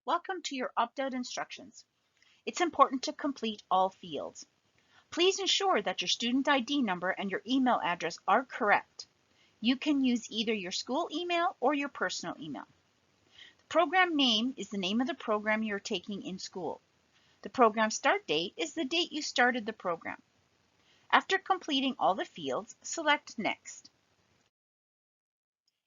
Welcome to your opt-out instructions. It's important to complete all fields. Please ensure that your student ID number and your email address are correct. You can use either your school email or your personal email. The program name is the name of the program you're taking in school. The program start date is the date you started the program. After completing all the fields, select Next.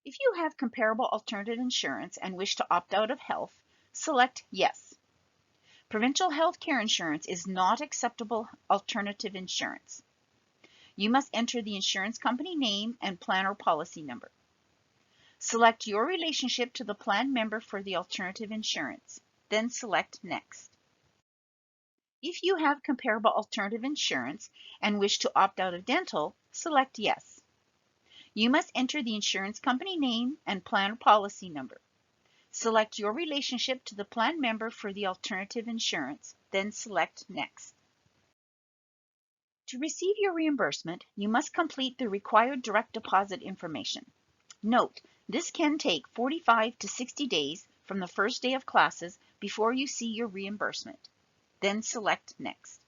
If you have comparable alternative insurance and wish to opt out of health, select Yes. Provincial health care insurance is not acceptable alternative insurance. You must enter the insurance company name and plan or policy number. Select your relationship to the plan member for the alternative insurance, then select Next. If you have comparable alternative insurance and wish to opt out of dental, select Yes. You must enter the insurance company name and plan or policy number. Select your relationship to the plan member for the alternative insurance, then select Next. To receive your reimbursement, you must complete the required direct deposit information. Note, this can take 45 to 60 days from the first day of classes before you see your reimbursement. Then select Next.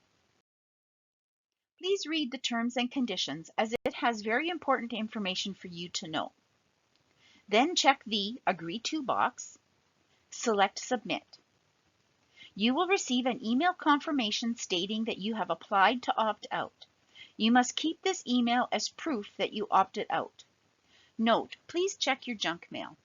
Please read the terms and conditions as it has very important information for you to know. Then check the Agree To box. Select Submit. You will receive an email confirmation stating that you have applied to opt out. You must keep this email as proof that you opted out. Note, please check your junk mail.